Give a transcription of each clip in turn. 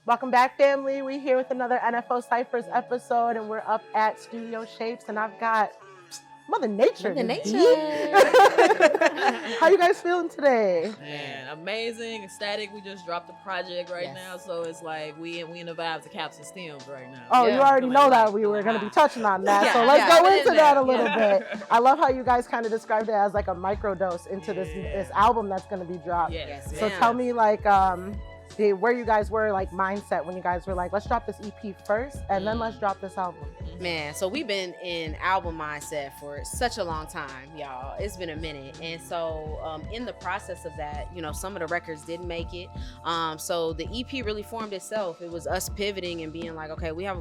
Welcome back, family. We're here with another NFO Cyphers episode, and we're up at Studio Shapes, and I've got Mother Nature. Mother Nature. How you guys feeling today? Man, amazing, ecstatic. We just dropped a project right now, so it's like we in the vibes of Caps N Stemz right now. Oh, Yeah. you already know that we were going to be touching on that, so let's go into that a little bit. I love how you guys kind of described it as like a microdose into this album that's going to be dropped. Yes, So tell me, like, where you guys were, like, mindset when you guys were like, let's drop this EP first, and then let's drop this album. Man, so we've been in album mindset for such a long time, y'all. It's been a minute. And so in the process of that, you know, some of the records didn't make it. So the EP really formed itself. It was us pivoting and being like, okay, we have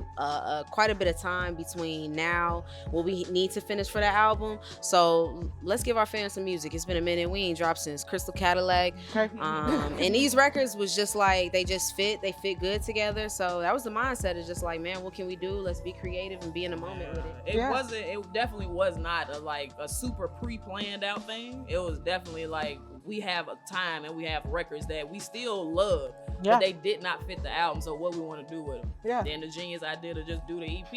quite a bit of time between now, what we need to finish for that album. So let's give our fans some music. It's been a minute. We ain't dropped since Crystal Cadillac. Okay. And these records was just like, they just fit. They fit good together. So that was the mindset. It's just like, man, what can we do? Let's be creative and be in the moment with it. It definitely was not a super pre-planned out thing. It was definitely like we have a time and we have records that we still love, but they did not fit the album. So what we want to do with them? Yeah. Then the genius idea to just do the EP,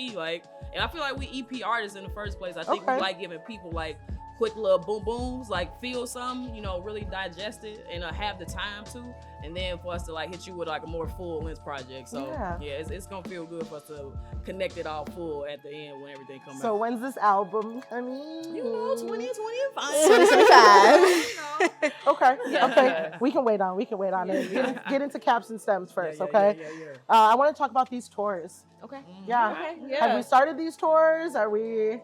and I feel like we EP artists in the first place. I think we like giving people like quick little boom booms, like feel something, you know, really digest it and have the time to, and then for us to like hit you with like a more full length project. So it's gonna feel good for us to connect it all full at the end when everything comes out. So when's this album coming? You know, 2025. 2025. Okay. We can wait on it. Get into Caps N Stemz first, okay? I want to talk about these tours. Okay. Yeah. Okay. Have we started these tours? Are we?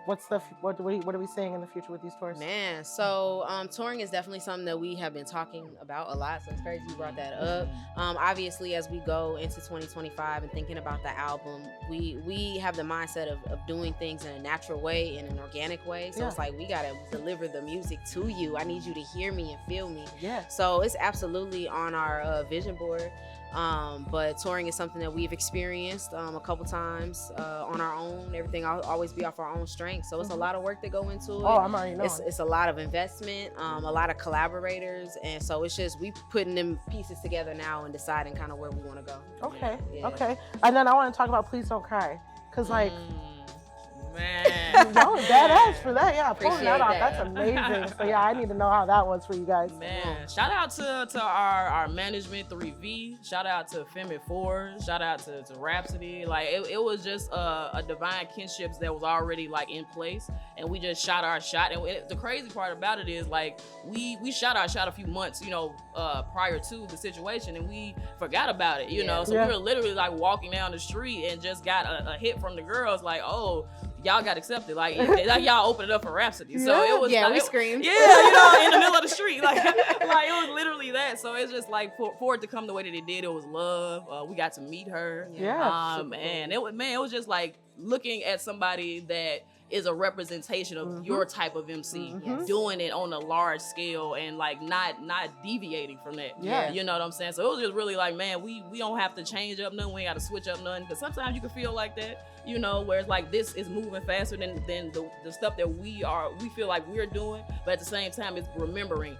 What are we seeing in the future with these tours? Man, so touring is definitely something that we have been talking about a lot. So it's crazy you brought that up. Obviously, as we go into 2025 and thinking about the album, we have the mindset of doing things in a natural way, in an organic way. So it's like we gotta deliver the music to you. I need you to hear me and feel me. Yeah. So it's absolutely on our vision board. But touring is something that we've experienced a couple times on our own. Everything always be off our own strength. So it's a lot of work that go into it. Oh, I'm already knowing. It's a lot of investment, a lot of collaborators, and so it's just we putting them pieces together now and deciding kind of where we want to go. Okay. Yeah. Okay. And then I want to talk about Please Don't Cry, cause like. Man. Y'all badass for that. Yeah, pulling Appreciate that off. that. That's amazing. So yeah, I need to know how that was for you guys. Man, shout out to our management 3V. Shout out to Femi 4. Shout out to Rhapsody. Like it was just a divine kinships that was already like in place, and we just shot our shot. And the crazy part about it is like we shot our shot a few months, you know, prior to the situation, and we forgot about it. You know, so we were literally like walking down the street and just got a hit from the girls like, oh, y'all got accepted, like y'all opened it up for Rhapsody. So it was we screamed. Yeah, you know, in the middle of the street, like it was literally that. So it's just like for it to come the way that it did, it was love. We got to meet her. And it was just like looking at somebody that is a representation of your type of MC, doing it on a large scale and like not deviating from that. Yeah. You know what I'm saying? So it was just really like, man, we don't have to change up nothing. We ain't got to switch up nothing. Because sometimes you can feel like that, you know, where it's like this is moving faster than the stuff that we feel like we're doing. But at the same time, it's remembering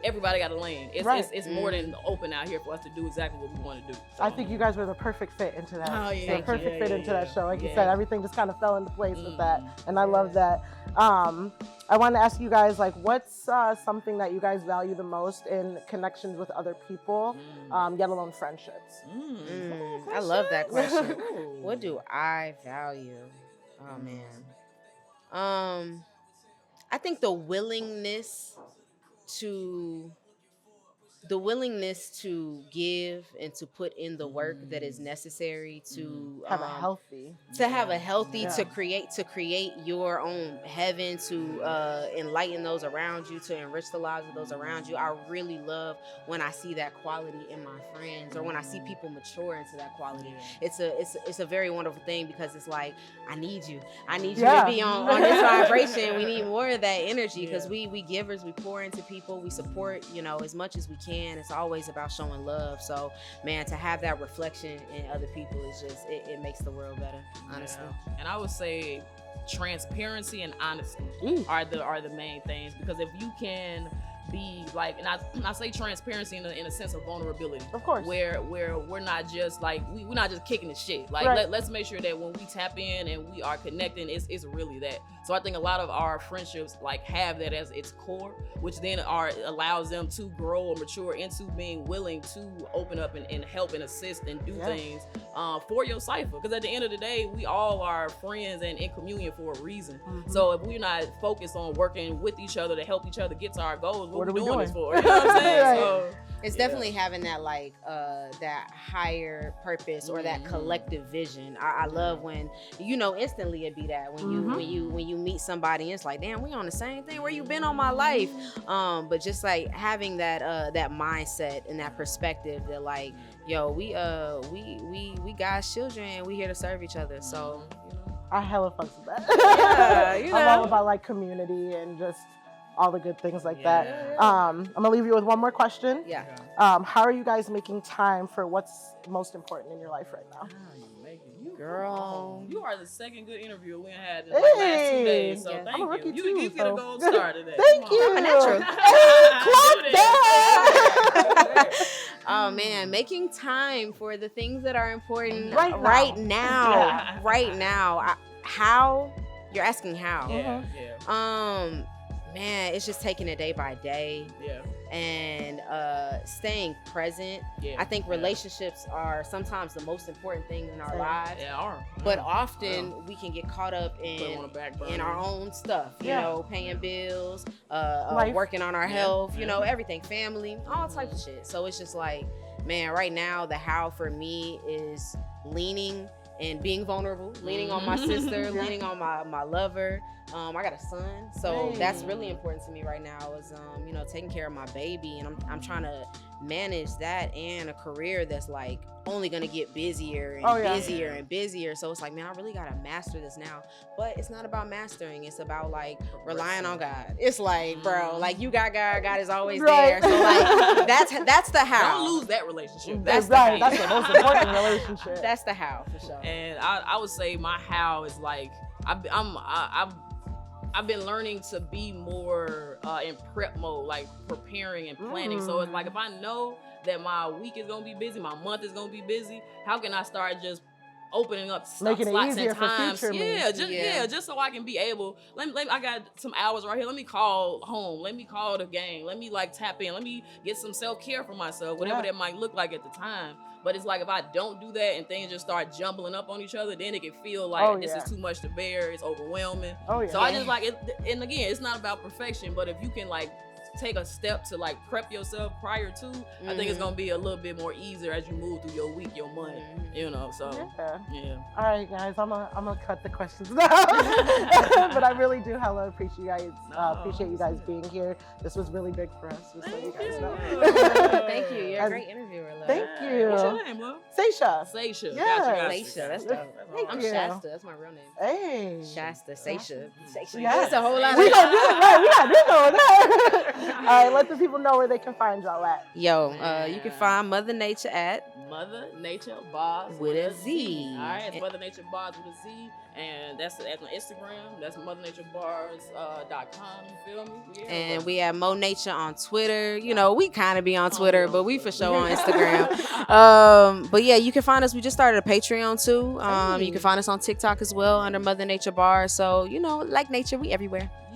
everybody got a lane. It's more than open out here for us to do exactly what we want to do. So. I think you guys were the perfect fit into that. Oh, yeah. The perfect fit into that show. Like you said, everything just kind of fell into place with that. And I love that. I want to ask you guys, like, what's something that you guys value the most in connections with other people, yet alone friendships? I love that question. What do I value? Oh, man. I think the willingness to give and to put in the work that is necessary to have a healthy to create your own heaven, to enlighten those around you, to enrich the lives of those around you. I really love when I see that quality in my friends, or when I see people mature into that quality. It's a very wonderful thing, because it's like, I need you to be on this vibration. We need more of that energy, because we givers, we pour into people, we support, you know, as much as we can. It's always about showing love. So, man, to have that reflection in other people is just, it makes the world better, honestly. Yeah. And I would say transparency and honesty are the main things, because if you can be like, and I say transparency in a sense of vulnerability. Of course. Where we're not just like we're not just kicking the shit. Like let's make sure that when we tap in and we are connecting, it's really that. So I think a lot of our friendships like have that as its core, which then allows them to grow or mature into being willing to open up and help and assist and do things for your cipher. Because at the end of the day, we all are friends and in communion for a reason. So if we're not focused on working with each other to help each other get to our goals, what are we doing this for? You know what I'm saying? So it's definitely having that like that higher purpose or that collective vision. I love when instantly it be that when you meet somebody and it's like, damn, we on the same thing. Where you been all my life? But just like having that mindset and that perspective that like, yo, we God's children and we here to serve each other. So I hella fucks with that. Yeah, I'm all about like community and just all the good things like that. I'm gonna leave you with one more question. How are you guys making time for what's most important in your life right now? Girl, you are the second good interview we had in the last 2 days. So thank I'm a rookie you. too, You get a gold star today. Thank you. I'm a natural. Clap that. Oh man, making time for the things that are important Right now. Right now. How? You're asking how? Man, it's just taking it day by day. And staying present. I think relationships are sometimes the most important thing in our lives. But often we can get caught up in our own stuff, you know, paying bills, working on our health, you know, everything, family, all types of shit. So it's just like, man, right now the how for me is leaning and being vulnerable, leaning on my sister, leaning on my lover. I got a son, so that's really important to me right now is taking care of my baby, and I'm trying to manage that and a career that's like only gonna get busier and busier and busier. So it's like, man, I really gotta master this now. But it's not about mastering, it's about like relying on God. It's like, bro, like you got God, God is always there. So like that's the how. Don't lose that relationship. That's right. That's the most important relationship. That's the how for sure. And I would say my how is like I've been learning to be more in prep mode, like preparing and planning. So it's like if I know that my week is gonna be busy, my month is gonna be busy, how can I start just opening up slots and times? Just so I can be able. I got some hours right here. Let me call home. Let me call the gang. Let me like tap in. Let me get some self-care for myself, whatever that might look like at the time. But it's like if I don't do that and things just start jumbling up on each other, then it can feel like this is too much to bear. It's overwhelming. So I just like it. And again, it's not about perfection, but if you can like take a step to like prep yourself prior to, I think it's gonna be a little bit more easier as you move through your week, your month, you know. So all right, guys, I'm gonna cut the questions now. But I really do hella appreciate you guys being here. This was really big for us, just so you guys know. Thank you. You're a great interviewer, love. Thank you. What's your name, love? Sacia. Sacia. Yeah. Sacia. That's dope. I'm you. Shasta. That's my real name. Hey. Shasta. Sacia. Yes. That's a whole lot. We gonna do it right. We gotta do it. All right, let the people know where they can find y'all at. Yo, you can find Mother Nature at Mother Nature Bars with a Z. All right, it's Mother Nature Bars with a Z, and that's on Instagram. That's mothernaturebars.com. You feel me? Yeah. And we have Mo Nature on Twitter. You know, we kind of be on Twitter, but we for sure on Instagram. But yeah, you can find us. We just started a Patreon too. You can find us on TikTok as well under Mother Nature Bars. So like nature, we everywhere.